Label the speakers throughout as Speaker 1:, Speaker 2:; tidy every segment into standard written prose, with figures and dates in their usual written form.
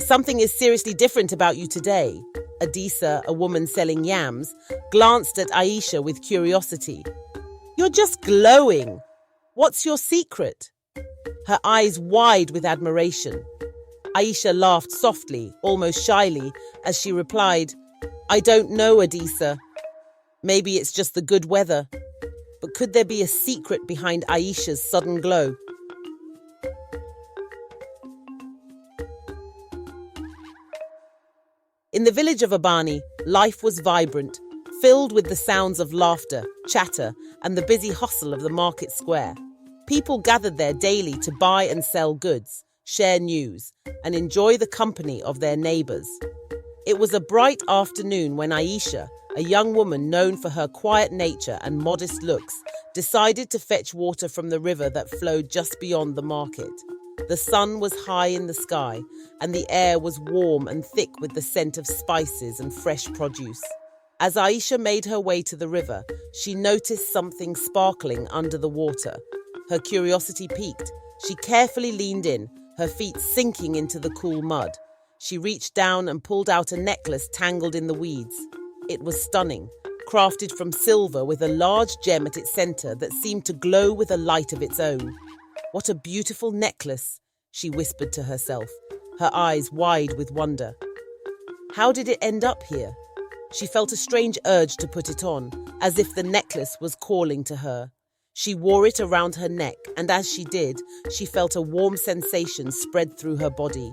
Speaker 1: Something is seriously different about you today. Adisa, a woman selling yams, glanced at Aisha with curiosity. You're just glowing. What's your secret? Her eyes wide with admiration. Aisha laughed softly, almost shyly, as she replied, I don't know, Adisa. Maybe it's just the good weather. But could there be a secret behind Aisha's sudden glow? In the village of Abani, life was vibrant, filled with the sounds of laughter, chatter, and the busy hustle of the market square. People gathered there daily to buy and sell goods, share news, and enjoy the company of their neighbors. It was a bright afternoon when Aisha, a young woman known for her quiet nature and modest looks, decided to fetch water from the river that flowed just beyond the market. The sun was high in the sky, and the air was warm and thick with the scent of spices and fresh produce. As Aisha made her way to the river, she noticed something sparkling under the water. Her curiosity piqued. She carefully leaned in, her feet sinking into the cool mud. She reached down and pulled out a necklace tangled in the weeds. It was stunning, crafted from silver with a large gem at its center that seemed to glow with a light of its own. What a beautiful necklace, she whispered to herself, her eyes wide with wonder. How did it end up here? She felt a strange urge to put it on, as if the necklace was calling to her. She wore it around her neck, and as she did, she felt a warm sensation spread through her body.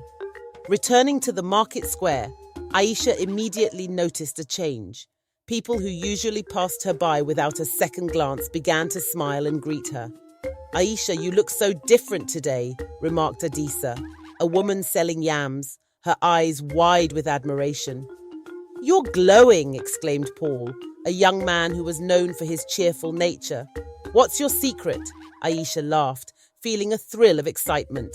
Speaker 1: Returning to the market square, Aisha immediately noticed a change. People who usually passed her by without a second glance began to smile and greet her. Aisha, you look so different today, remarked Adisa, a woman selling yams, her eyes wide with admiration. You're glowing, exclaimed Paul, a young man who was known for his cheerful nature. What's your secret? Aisha laughed, feeling a thrill of excitement.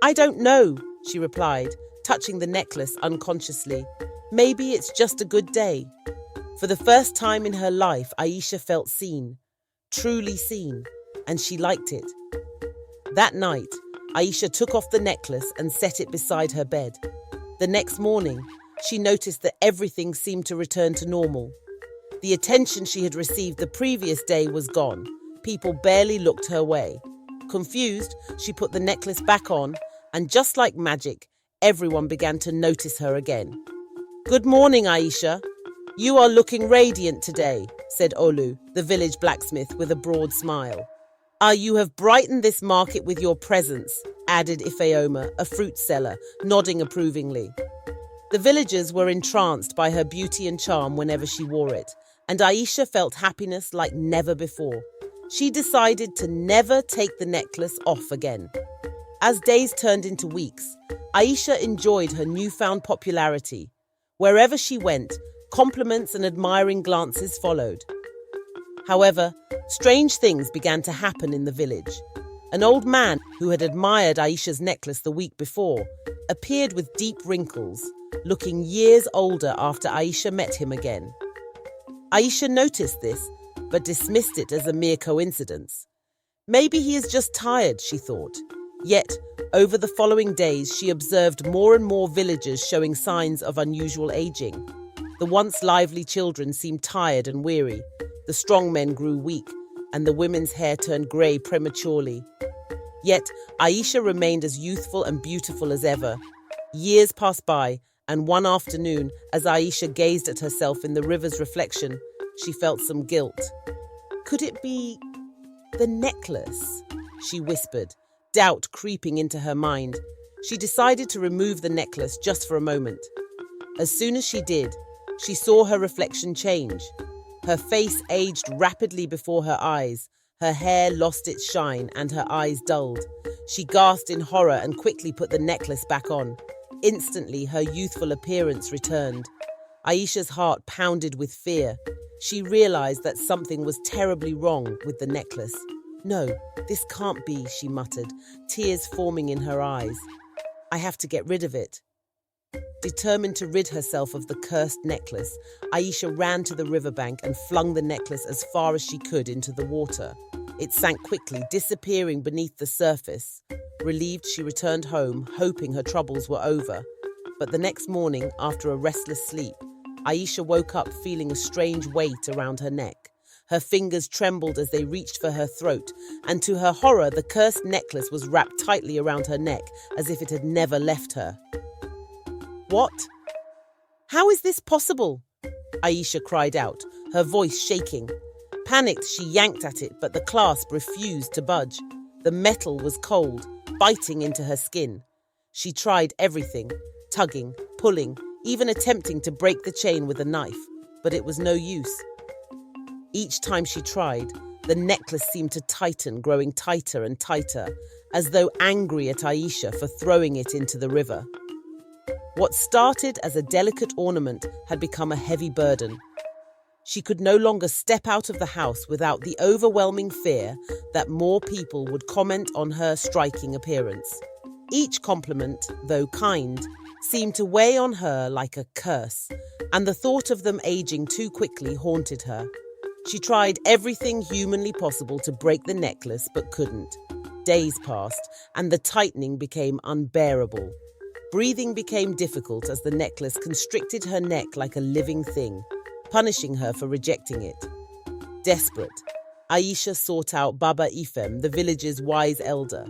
Speaker 1: I don't know, she replied, touching the necklace unconsciously. Maybe it's just a good day. For the first time in her life, Aisha felt seen, truly seen, and she liked it. That night, Aisha took off the necklace and set it beside her bed. The next morning, she noticed that everything seemed to return to normal. The attention she had received the previous day was gone. People barely looked her way. Confused, she put the necklace back on, and just like magic, everyone began to notice her again. Good morning, Aisha. You are looking radiant today, said Olu, the village blacksmith, with a broad smile. You have brightened this market with your presence, added Ifeoma, a fruit seller, nodding approvingly. The villagers were entranced by her beauty and charm whenever she wore it, and Aisha felt happiness like never before. She decided to never take the necklace off again. As days turned into weeks, Aisha enjoyed her newfound popularity. Wherever she went, compliments and admiring glances followed. However, strange things began to happen in the village. An old man who had admired Aisha's necklace the week before appeared with deep wrinkles, looking years older after Aisha met him again. Aisha noticed this, but dismissed it as a mere coincidence. Maybe he is just tired, she thought. Yet, over the following days, she observed more and more villagers showing signs of unusual aging. The once lively children seemed tired and weary. The strong men grew weak, and the women's hair turned grey prematurely. Yet, Aisha remained as youthful and beautiful as ever. Years passed by, and one afternoon, as Aisha gazed at herself in the river's reflection, she felt some guilt. Could it be the necklace? She whispered, doubt creeping into her mind. She decided to remove the necklace just for a moment. As soon as she did, she saw her reflection change. Her face aged rapidly before her eyes. Her hair lost its shine and her eyes dulled. She gasped in horror and quickly put the necklace back on. Instantly, her youthful appearance returned. Aisha's heart pounded with fear. She realized that something was terribly wrong with the necklace. No, this can't be, she muttered, tears forming in her eyes. I have to get rid of it. Determined to rid herself of the cursed necklace, Aisha ran to the riverbank and flung the necklace as far as she could into the water. It sank quickly, disappearing beneath the surface. Relieved, she returned home, hoping her troubles were over. But the next morning, after a restless sleep, Aisha woke up feeling a strange weight around her neck. Her fingers trembled as they reached for her throat, and to her horror, the cursed necklace was wrapped tightly around her neck as if it had never left her. "What? How is this possible?" Aisha cried out, her voice shaking. Panicked, she yanked at it, but the clasp refused to budge. The metal was cold, biting into her skin. She tried everything, tugging, pulling, even attempting to break the chain with a knife, but it was no use. Each time she tried, the necklace seemed to tighten, growing tighter and tighter, as though angry at Aisha for throwing it into the river. What started as a delicate ornament had become a heavy burden. She could no longer step out of the house without the overwhelming fear that more people would comment on her striking appearance. Each compliment, though kind, seemed to weigh on her like a curse, and the thought of them aging too quickly haunted her. She tried everything humanly possible to break the necklace, but couldn't. Days passed, and the tightening became unbearable. Breathing became difficult as the necklace constricted her neck like a living thing, punishing her for rejecting it. Desperate, Aisha sought out Baba Ifem, the village's wise elder.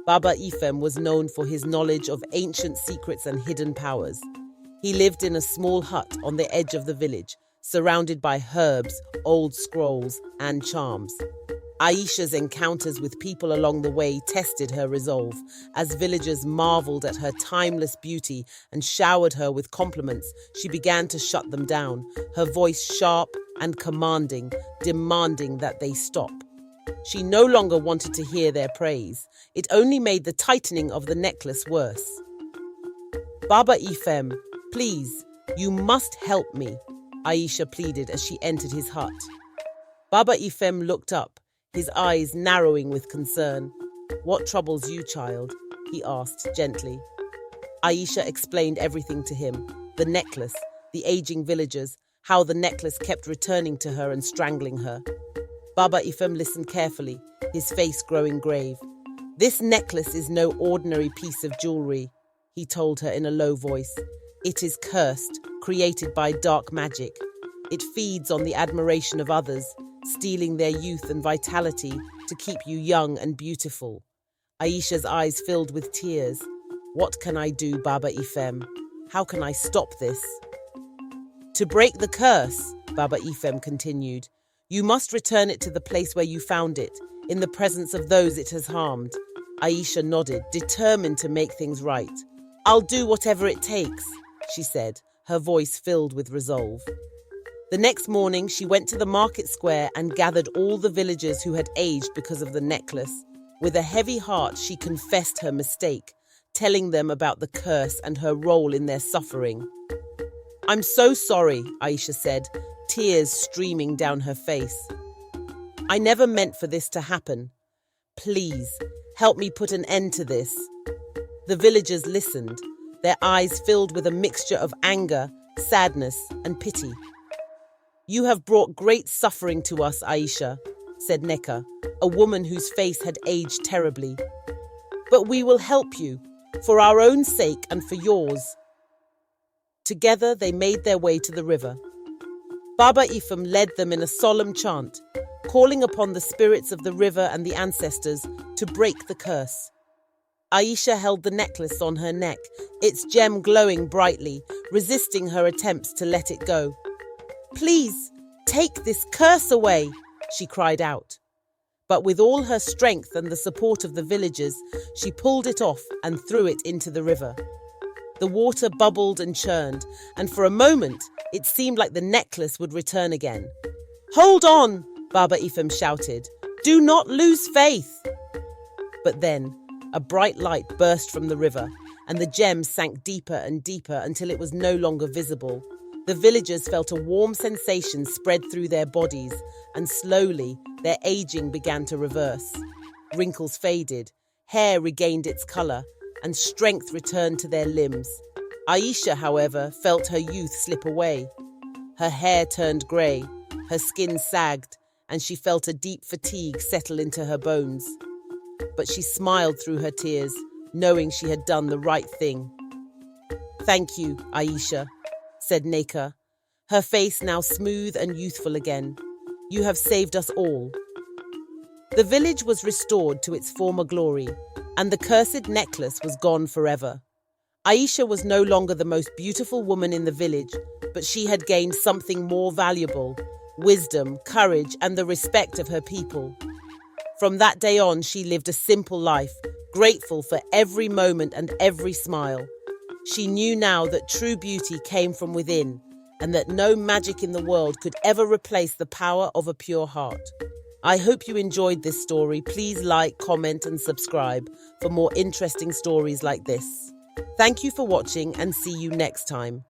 Speaker 1: Baba Ifem was known for his knowledge of ancient secrets and hidden powers. He lived in a small hut on the edge of the village, surrounded by herbs, old scrolls, and charms. Aisha's encounters with people along the way tested her resolve, as villagers marveled at her timeless beauty and showered her with compliments. She began to shut them down, her voice sharp and commanding, demanding that they stop. She no longer wanted to hear their praise. It only made the tightening of the necklace worse. "Baba Ifem, please, you must help me," Aisha pleaded as she entered his hut. Baba Ifem looked up, his eyes narrowing with concern. "What troubles you, child?" he asked gently. Aisha explained everything to him: the necklace, the aging villagers, how the necklace kept returning to her and strangling her. Baba Ifem listened carefully, his face growing grave. "This necklace is no ordinary piece of jewelry," he told her in a low voice. "It is cursed, created by dark magic. It feeds on the admiration of others, stealing their youth and vitality to keep you young and beautiful." Aisha's eyes filled with tears. "What can I do, Baba Ifem? How can I stop this?" "To break the curse," Baba Ifem continued, "you must return it to the place where you found it, in the presence of those it has harmed." Aisha nodded, determined to make things right. "I'll do whatever it takes," she said, her voice filled with resolve. The next morning, she went to the market square and gathered all the villagers who had aged because of the necklace. With a heavy heart, she confessed her mistake, telling them about the curse and her role in their suffering. "I'm so sorry," Aisha said, tears streaming down her face. "I never meant for this to happen. Please, help me put an end to this." The villagers listened, their eyes filled with a mixture of anger, sadness, and pity. "You have brought great suffering to us, Aisha," said Neka, a woman whose face had aged terribly. "But we will help you, for our own sake and for yours." Together they made their way to the river. Baba Ifem led them in a solemn chant, calling upon the spirits of the river and the ancestors to break the curse. Aisha held the necklace on her neck, its gem glowing brightly, resisting her attempts to let it go. "Please, take this curse away," she cried out. But with all her strength and the support of the villagers, she pulled it off and threw it into the river. The water bubbled and churned, and for a moment, it seemed like the necklace would return again. "Hold on," Baba Ifem shouted. "Do not lose faith." But then, a bright light burst from the river, and the gem sank deeper and deeper until it was no longer visible. The villagers felt a warm sensation spread through their bodies, and slowly their aging began to reverse. Wrinkles faded, hair regained its colour, and strength returned to their limbs. Aisha, however, felt her youth slip away. Her hair turned grey, her skin sagged, and she felt a deep fatigue settle into her bones. But she smiled through her tears, knowing she had done the right thing. "Thank you, Aisha," said Neka, her face now smooth and youthful again. "You have saved us all." The village was restored to its former glory, and the cursed necklace was gone forever. Aisha was no longer the most beautiful woman in the village, but she had gained something more valuable: wisdom, courage, and the respect of her people. From that day on, she lived a simple life, grateful for every moment and every smile. She knew now that true beauty came from within, and that no magic in the world could ever replace the power of a pure heart. I hope you enjoyed this story. Please like, comment, and subscribe for more interesting stories like this. Thank you for watching, and see you next time.